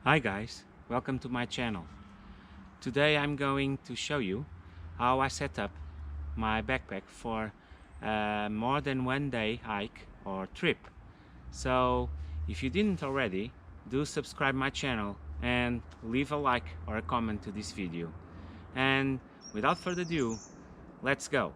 Hi guys, welcome to my channel. Today I'm going to show you how I set up my backpack for a more than 1 day hike or trip. So if you didn't already, do subscribe my channel and leave a like or a comment to this video. And without further ado, let's go.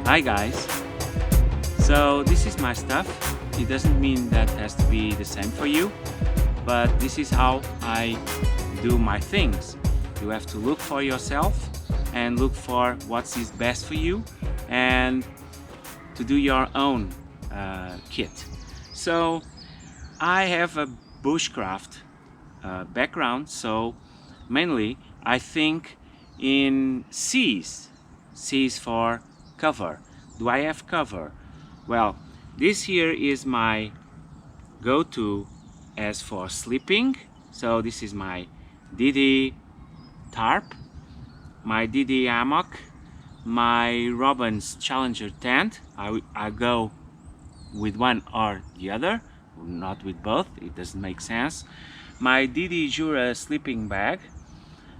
Hi guys, so this is my stuff. It doesn't mean that has to be the same for you, but this is how I do my things. You have to look for yourself and look for what is best for you and to do your own kit. So I have a bushcraft background, so mainly I think in C's for cover. Do I have cover? Well, this here is my go-to as for sleeping. So this is my DD tarp, my DD hammock, my Robin's Challenger tent. I go with one or the other, not with both, it doesn't make sense. My DD Jura sleeping bag,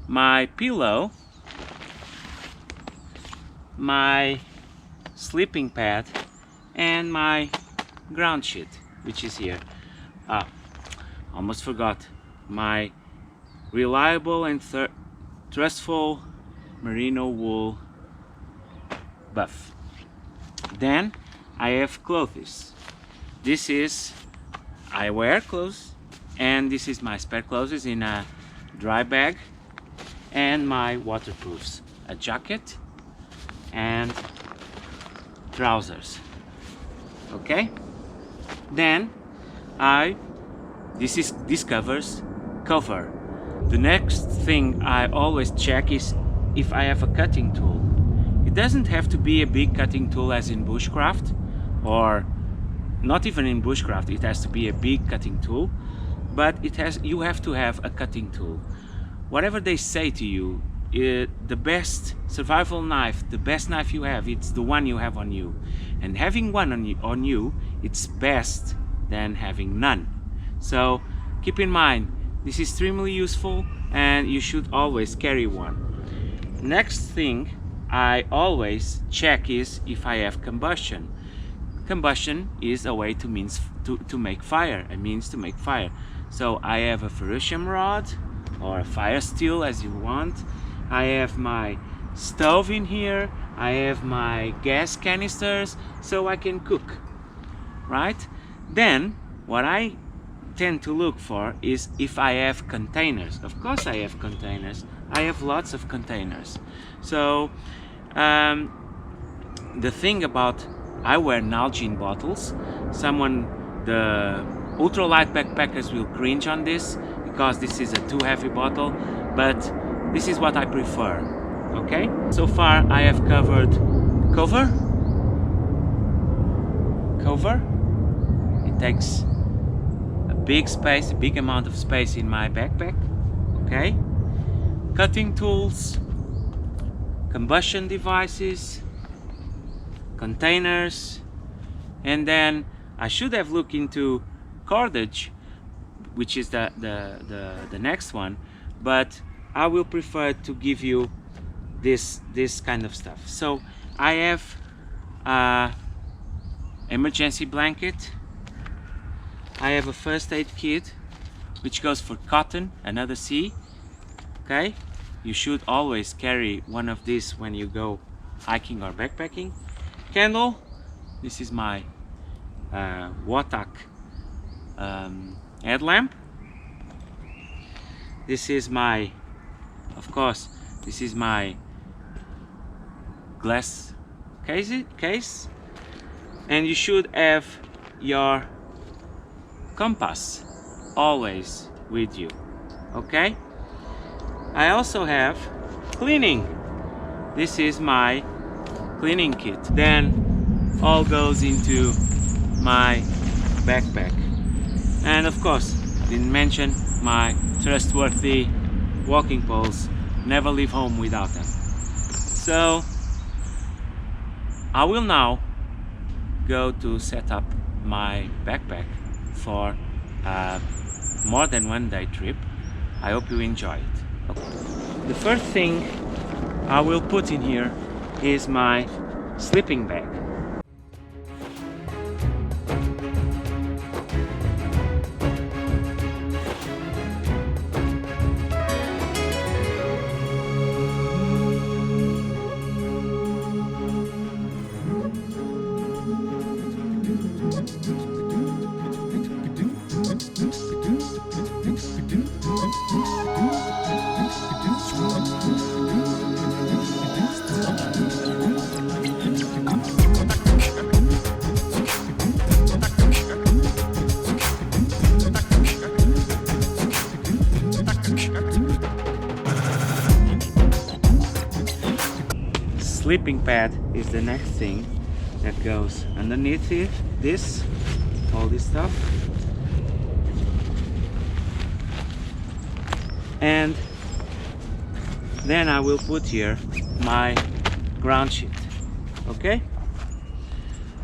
my pillow, my sleeping pad, and my ground sheet, which is here. Almost forgot, my reliable and trustful merino wool buff. Then I have clothes. This is, I wear clothes, and this is my spare clothes in a dry bag, and my waterproofs, a jacket and trousers. Okay, then this covers cover. The next thing I always check is if I have a cutting tool. It doesn't have to be a big cutting tool as in bushcraft, or not even in bushcraft it has to be a big cutting tool, but you have to have a cutting tool. Whatever they say to you, the best survival knife, the best knife you have, it's the one you have on you. And having one on you, it's best than having none. So keep in mind, this is extremely useful and you should always carry one. Next thing I always check is if I have combustion. Combustion is a way to make fire, a means to make fire. So I have a ferrocium rod or a fire steel as you want. I have my stove in here, I have my gas canisters so I can cook, right? Then what I tend to look for is if I have containers. Of course I have containers, I have lots of containers. So the thing about, I wear Nalgene bottles. The ultralight backpackers will cringe on this because this is a too heavy bottle, but this is what I prefer. Okay, so far I have covered cover. It takes a big space, a big amount of space in my backpack. Okay, cutting tools, combustion devices, containers, and then I should have looked into cordage, which is the next one, but I will prefer to give you this kind of stuff. So I have emergency blanket, I have a first aid kit which goes for cotton, another C. Okay, you should always carry one of these when you go hiking or backpacking. Candle, this is my Watak headlamp. This is my, of course, This is my glass case, and you should have your compass always with you. Okay, I also have cleaning. This is my cleaning kit. Then all goes into my backpack, and of course didn't mention my trustworthy walking poles. Never leave home without them. So I will now go to set up my backpack for a more than one day trip. I hope you enjoy it. Okay. The first thing I will put in here is my sleeping bag. Sleeping pad is the next thing that goes underneath it. All this stuff, and then I will put here my ground sheet. Okay,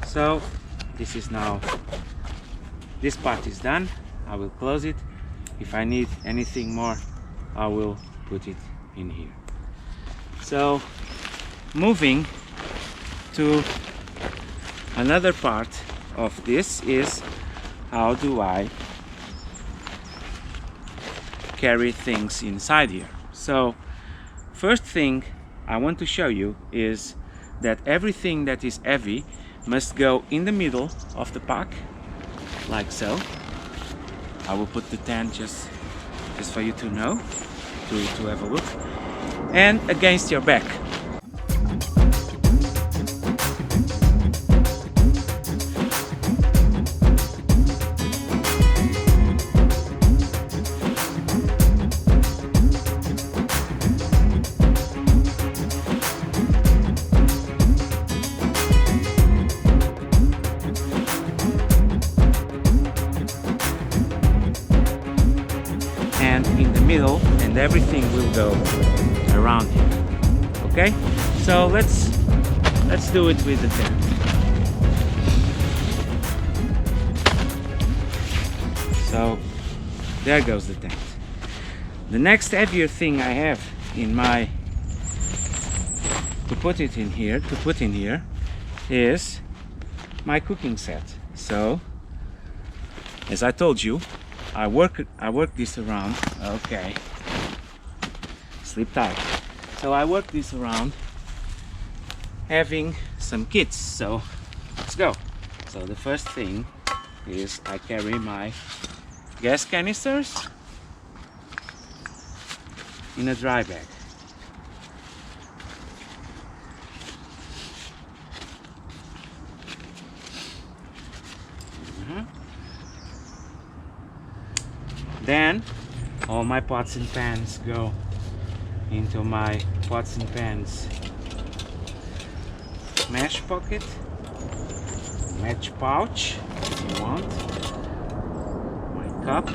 so this part is done. I will close it. If I need anything more, I will put it in here. So moving to another part of this is how do I carry things inside here. So first thing I want to show you is that everything that is heavy must go in the middle of the pack, like so. I will put the tent just for you to know, to have a look, and against your back. And in the middle, and everything will go around here. Okay, so let's do it with the tent. So there goes the tent. The next heavier thing I have in my to put in here is my cooking set. So as I told you, I work this around. Okay, sleep tight. So I work this around having some kits. So let's go. So the first thing is I carry my gas canisters in a dry bag. Then all my pots and pans go into my pots and pans mesh pocket, mesh pouch if you want, my cup,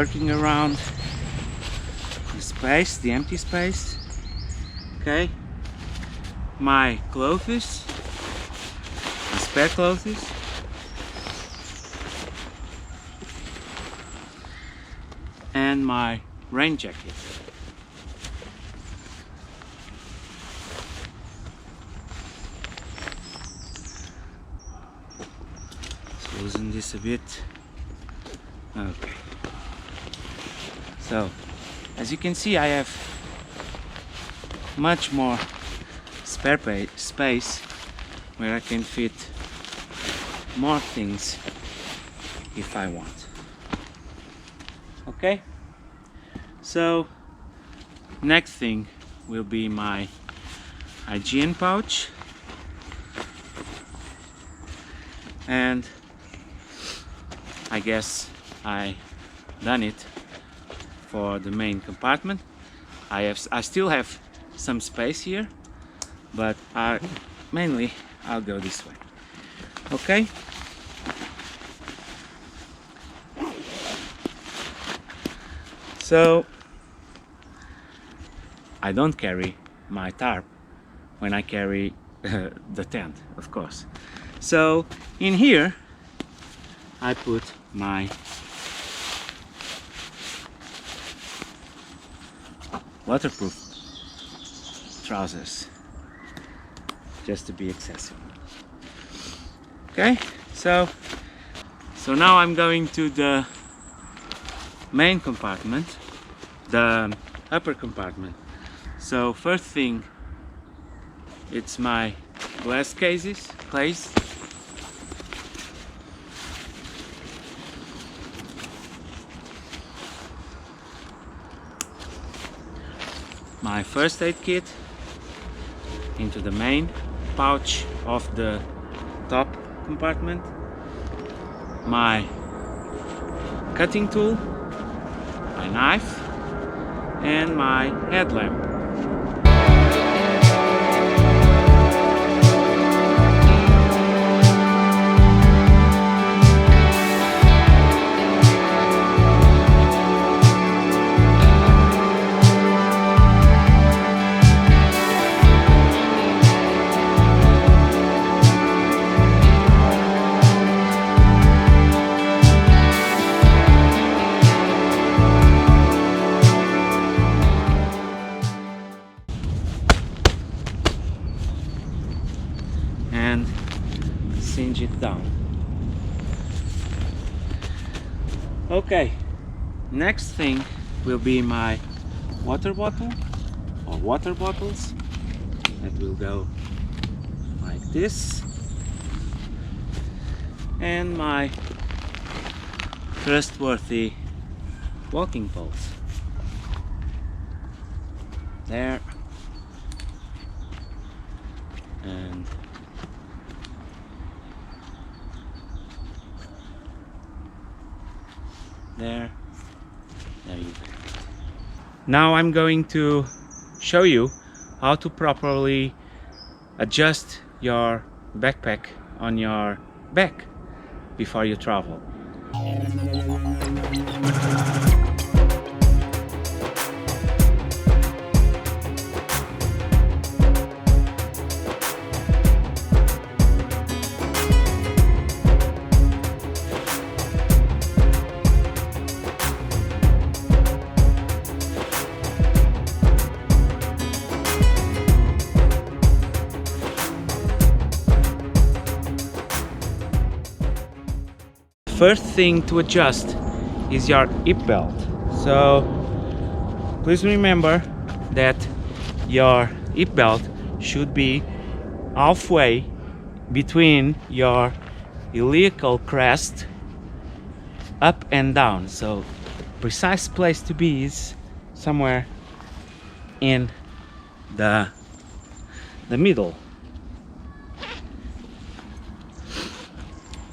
working around the space, the empty space. Okay, my clothes, my spare clothes, and my rain jacket. Let's loosen this a bit. Okay. So, as you can see, I have much more spare space where I can fit more things if I want. Okay, so next thing will be my hygiene pouch, and I guess I done it for the main compartment. I still have some space here, but mainly I'll go this way. Okay. So I don't carry my tarp when I carry the tent, of course. So in here I put my waterproof trousers, just to be accessible. Okay, so now I'm going to the main compartment, the upper compartment. So first thing, it's my glass cases, my first aid kit into the main pouch of the top compartment, my cutting tool, my knife, and my headlamp. And cinch it down. Okay, next thing will be my water bottle or water bottles. That will go like this, and my trustworthy walking poles. There, and there you go. Now I'm going to show you how to properly adjust your backpack on your back before you travel. First thing to adjust is your hip belt. So please remember that your hip belt should be halfway between your iliacal crest up and down. So precise place to be is somewhere in the middle.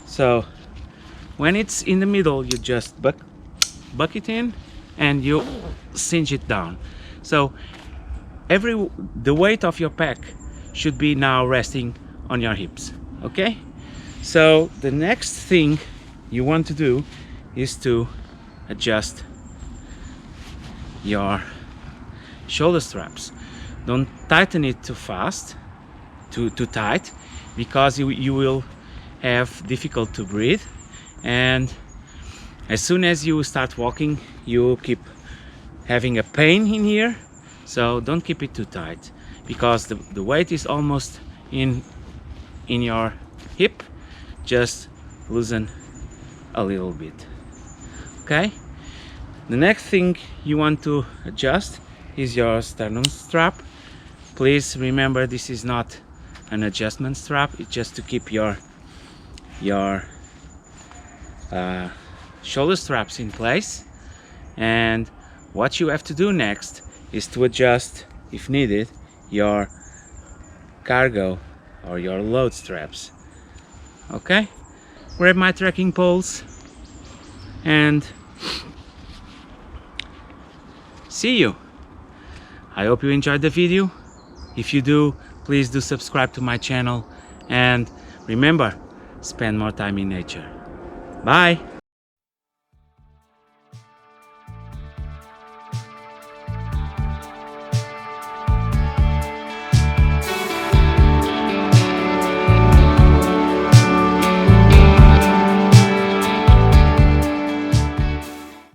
So when it's in the middle, you just buck it in and you cinch it down. So the weight of your pack should be now resting on your hips. Okay? So the next thing you want to do is to adjust your shoulder straps. Don't tighten it too fast, too tight, because you will have difficult to breathe, and as soon as you start walking you keep having a pain in here. So don't keep it too tight, because the weight is almost in your hip. Just loosen a little bit. Okay, the next thing you want to adjust is your sternum strap. Please remember, this is not an adjustment strap, it's just to keep your shoulder straps in place. And what you have to do next is to adjust, if needed, your cargo or your load straps. Okay, grab my trekking poles and see you. I hope you enjoyed the video. If you do, please do subscribe to my channel, and remember, spend more time in nature. Bye.